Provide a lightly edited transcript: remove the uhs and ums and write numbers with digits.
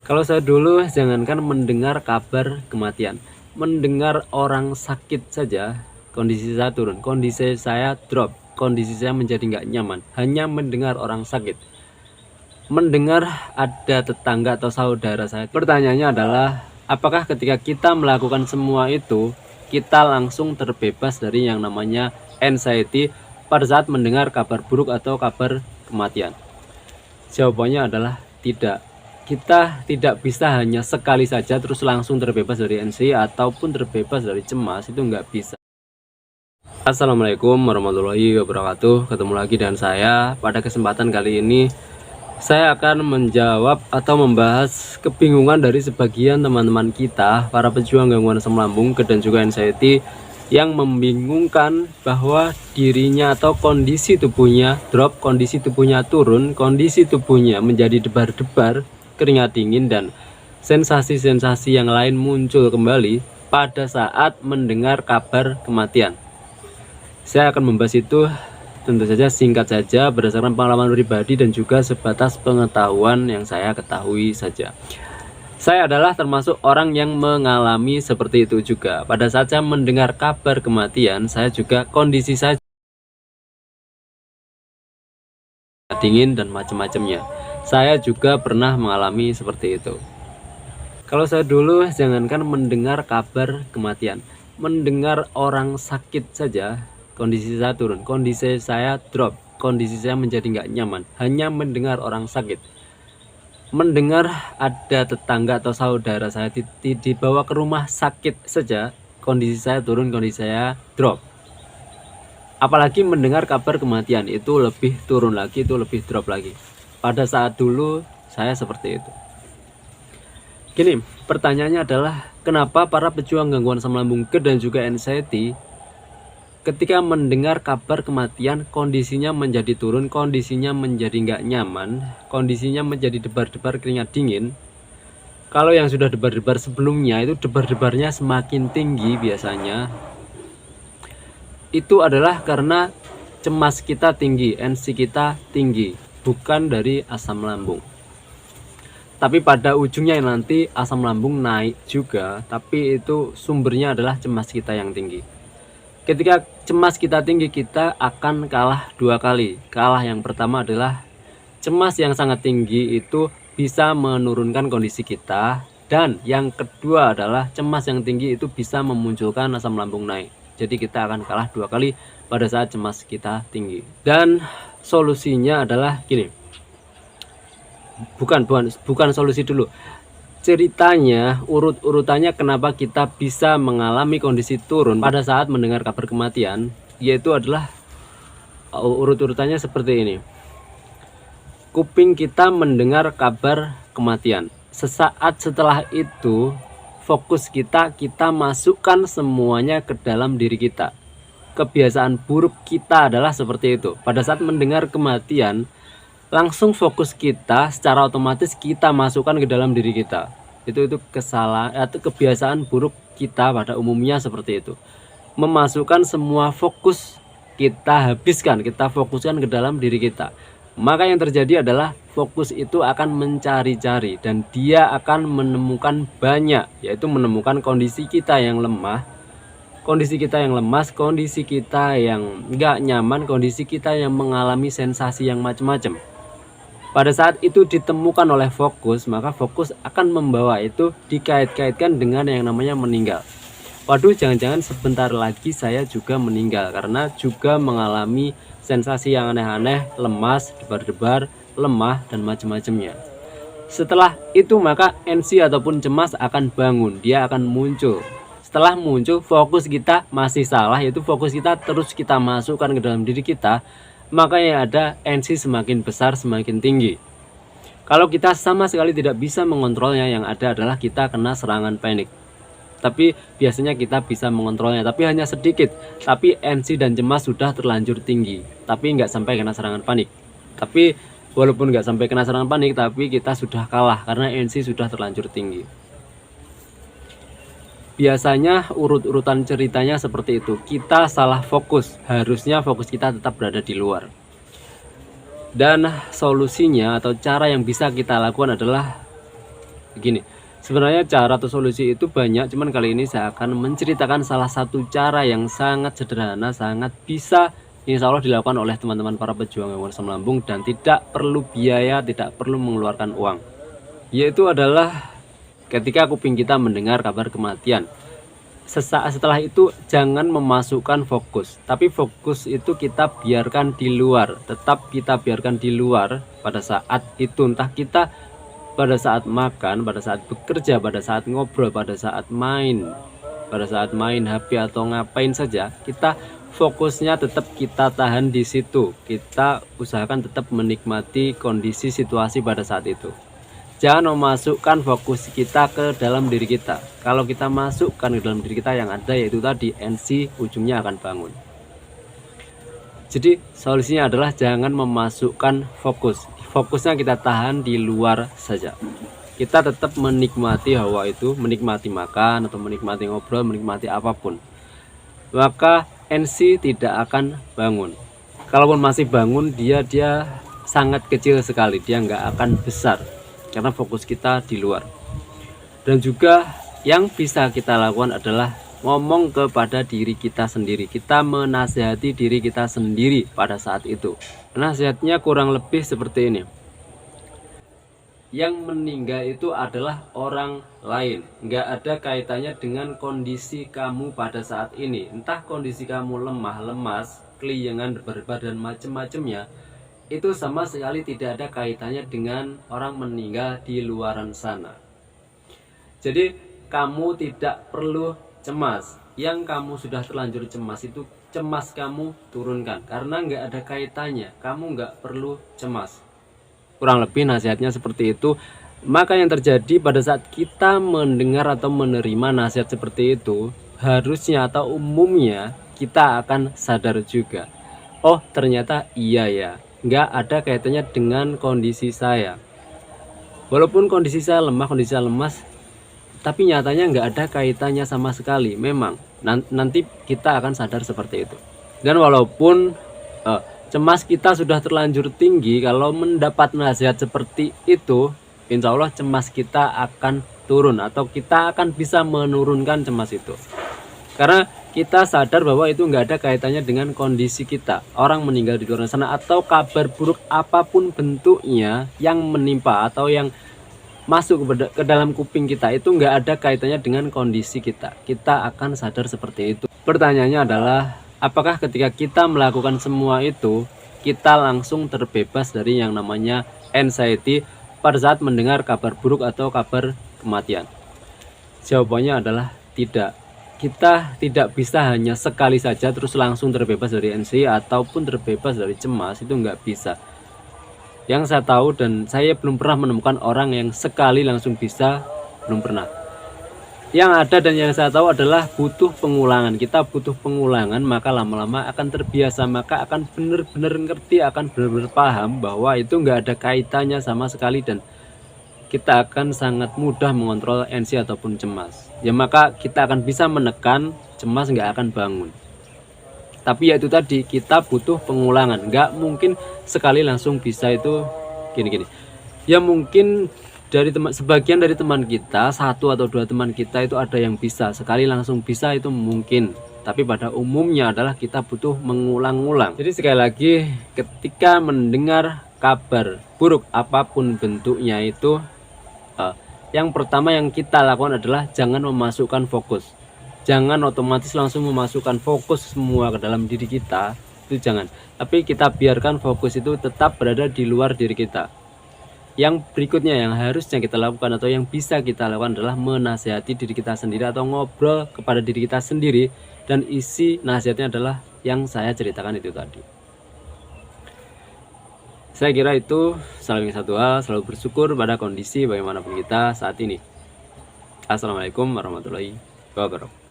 Kalau saya dulu jangankan mendengar kabar kematian, mendengar orang sakit saja, kondisi saya turun, kondisi saya drop, kondisi saya menjadi nggak nyaman. Hanya mendengar orang sakit, mendengar ada tetangga atau saudara saya. Pertanyaannya adalah, apakah ketika kita melakukan semua itu, kita langsung terbebas dari yang namanya anxiety pada saat mendengar kabar buruk atau kabar kematian? Jawabannya adalah tidak. Kita tidak bisa hanya sekali saja terus langsung terbebas dari anxiety ataupun terbebas dari cemas, itu nggak bisa. Assalamualaikum warahmatullahi wabarakatuh. Ketemu lagi dengan saya. Pada kesempatan kali ini saya akan menjawab atau membahas kebingungan dari sebagian teman-teman kita, para pejuang gangguan asam lambung dan juga anxiety, yang membingungkan bahwa dirinya atau kondisi tubuhnya drop, kondisi tubuhnya turun, kondisi tubuhnya menjadi debar-debar, keringat dingin, dan sensasi-sensasi yang lain muncul kembali pada saat mendengar kabar kematian. Saya akan membahas itu tentu saja singkat saja berdasarkan pengalaman pribadi dan juga sebatas pengetahuan yang saya ketahui saja. Saya adalah termasuk orang yang mengalami seperti itu juga. Pada saat saya mendengar kabar kematian, saya juga kondisi saya dingin dan macam-macamnya. Saya juga pernah mengalami seperti itu. Kalau saya dulu jangankan mendengar kabar kematian, mendengar orang sakit saja, kondisi saya turun, kondisi saya drop, kondisi saya menjadi nggak nyaman. Hanya mendengar orang sakit, mendengar ada tetangga atau saudara saya dibawa ke rumah sakit saja, kondisi saya turun, kondisi saya drop. Apalagi mendengar kabar kematian, itu lebih turun lagi, itu lebih drop lagi. Pada saat dulu saya seperti itu. Gini, pertanyaannya adalah kenapa para pejuang gangguan asam lambung dan juga anxiety ketika mendengar kabar kematian kondisinya menjadi turun, kondisinya menjadi nggak nyaman, kondisinya menjadi debar-debar keringat dingin. Kalau yang sudah debar-debar sebelumnya itu debar-debarnya semakin tinggi biasanya. Itu adalah karena cemas kita tinggi, anxiety kita tinggi, bukan dari asam lambung. Tapi pada ujungnya nanti asam lambung naik juga, tapi itu sumbernya adalah cemas kita yang tinggi. Ketika cemas kita tinggi, kita akan kalah dua kali. Kalah yang pertama adalah cemas yang sangat tinggi itu bisa menurunkan kondisi kita, dan yang kedua adalah cemas yang tinggi itu bisa memunculkan asam lambung naik. Jadi kita akan kalah dua kali pada saat cemas kita tinggi. Dan solusinya adalah gini. Bukan solusi dulu. Ceritanya, urutannya kenapa kita bisa mengalami kondisi turun pada saat mendengar kabar kematian, yaitu adalah urutannya seperti ini. Kuping kita mendengar kabar kematian. Sesaat setelah itu, fokus kita masukkan semuanya ke dalam diri kita. Kebiasaan buruk kita adalah seperti itu. Pada saat mendengar kematian, langsung fokus kita secara otomatis kita masukkan ke dalam diri kita. Itu kesalahan atau kebiasaan buruk kita pada umumnya seperti itu. Memasukkan semua fokus kita habiskan, kita fokuskan ke dalam diri kita. Maka yang terjadi adalah fokus itu akan mencari-cari dan dia akan menemukan banyak, yaitu menemukan kondisi kita yang lemah, kondisi kita yang lemas, kondisi kita yang nggak nyaman, kondisi kita yang mengalami sensasi yang macam-macam. Pada saat itu ditemukan oleh fokus, maka fokus akan membawa itu dikait-kaitkan dengan yang namanya meninggal. Waduh, jangan-jangan sebentar lagi saya juga meninggal karena juga mengalami sensasi yang aneh-aneh, lemas, debar-debar, lemah, dan macam-macamnya. Setelah itu maka anxiety ataupun cemas akan bangun, dia akan muncul. Setelah muncul, fokus kita masih salah, yaitu fokus kita terus kita masukkan ke dalam diri kita, maka yang ada anxiety semakin besar, semakin tinggi. Kalau kita sama sekali tidak bisa mengontrolnya, yang ada adalah kita kena serangan panik. Tapi biasanya kita bisa mengontrolnya, tapi hanya sedikit. Tapi anxiety dan cemas sudah terlanjur tinggi, tapi nggak sampai kena serangan panik. Tapi walaupun nggak sampai kena serangan panik, tapi kita sudah kalah karena anxiety sudah terlanjur tinggi. Biasanya urutan ceritanya seperti itu. Kita salah fokus, harusnya fokus kita tetap berada di luar. Dan solusinya atau cara yang bisa kita lakukan adalah Begini, sebenarnya cara atau solusi itu banyak, cuman kali ini saya akan menceritakan salah satu cara yang sangat sederhana, sangat bisa insya Allah dilakukan oleh teman-teman para pejuang gangguan asam lambung dan tidak perlu biaya, tidak perlu mengeluarkan uang. Yaitu adalah ketika kuping kita mendengar kabar kematian. Sesaat setelah itu jangan memasukkan fokus, tapi fokus itu kita biarkan di luar, tetap kita biarkan di luar pada saat itu, entah kita pada saat makan, pada saat bekerja, pada saat ngobrol, pada saat main HP atau ngapain saja, kita fokusnya tetap kita tahan di situ, kita usahakan tetap menikmati kondisi situasi pada saat itu. Jangan memasukkan fokus kita ke dalam diri kita. Kalau kita masukkan ke dalam diri kita, yang ada yaitu tadi NC ujungnya akan bangun. Jadi solusinya adalah jangan memasukkan fokus. Fokusnya kita tahan di luar saja. Kita tetap menikmati hawa itu, menikmati makan atau menikmati ngobrol, menikmati apapun. Maka NC tidak akan bangun. Kalaupun masih bangun, dia sangat kecil sekali, dia nggak akan besar. Karena fokus kita di luar. Dan juga yang bisa kita lakukan adalah ngomong kepada diri kita sendiri. Kita menasihati diri kita sendiri pada saat itu. Nasihatnya kurang lebih seperti ini. Yang meninggal itu adalah orang lain, nggak ada kaitannya dengan kondisi kamu pada saat ini. Entah kondisi kamu lemah, lemas, keliengan, berdebar dan macam-macamnya, itu sama sekali tidak ada kaitannya dengan orang meninggal di luaran sana. Jadi kamu tidak perlu cemas. Yang kamu sudah terlanjur cemas itu, cemas kamu turunkan, karena nggak ada kaitannya. Kamu nggak perlu cemas. Kurang lebih nasihatnya seperti itu. Maka yang terjadi pada saat kita mendengar atau menerima nasihat seperti itu, harusnya atau umumnya kita akan sadar juga, oh ternyata iya ya, nggak ada kaitannya dengan kondisi saya. Walaupun kondisi saya lemah, kondisi saya lemas, tapi nyatanya nggak ada kaitannya sama sekali. Memang nanti kita akan sadar seperti itu. Dan walaupun cemas kita sudah terlanjur tinggi, kalau mendapat nasihat seperti itu, insya Allah cemas kita akan turun, atau kita akan bisa menurunkan cemas itu. Karena kita sadar bahwa itu nggak ada kaitannya dengan kondisi kita, orang meninggal di luar sana, atau kabar buruk apapun bentuknya yang menimpa atau yang masuk ke dalam kuping kita, itu nggak ada kaitannya dengan kondisi kita. Kita akan sadar seperti itu. Pertanyaannya adalah, apakah ketika kita melakukan semua itu, kita langsung terbebas dari yang namanya anxiety pada saat mendengar kabar buruk atau kabar kematian? Jawabannya adalah tidak. Kita tidak bisa hanya sekali saja terus langsung terbebas dari anxiety ataupun terbebas dari cemas, itu nggak bisa. Yang saya tahu dan saya belum pernah menemukan orang yang sekali langsung bisa, belum pernah. Yang ada dan yang saya tahu adalah butuh pengulangan. Kita butuh pengulangan, maka lama-lama akan terbiasa, maka akan benar-benar ngerti, akan benar-benar paham bahwa itu nggak ada kaitannya sama sekali, dan kita akan sangat mudah mengontrol anxiety ataupun cemas. Ya maka kita akan bisa menekan cemas, nggak akan bangun. Tapi ya itu tadi, kita butuh pengulangan. Nggak mungkin sekali langsung bisa itu gini-gini. Ya mungkin dari sebagian dari teman kita, 1 atau 2 teman kita itu ada yang bisa sekali langsung bisa, itu mungkin. Tapi pada umumnya adalah kita butuh mengulang-ulang. Jadi sekali lagi, ketika mendengar kabar buruk apapun bentuknya itu, yang pertama yang kita lakukan adalah jangan memasukkan fokus. Jangan otomatis langsung memasukkan fokus semua ke dalam diri kita, itu jangan. Tapi kita biarkan fokus itu tetap berada di luar diri kita. Yang berikutnya yang harusnya kita lakukan atau yang bisa kita lakukan adalah menasihati diri kita sendiri atau ngobrol kepada diri kita sendiri, dan isi nasihatnya adalah yang saya ceritakan itu tadi. Saya kira itu salah satu hal, selalu bersyukur pada kondisi bagaimanapun kita saat ini. Assalamualaikum warahmatullahi wabarakatuh.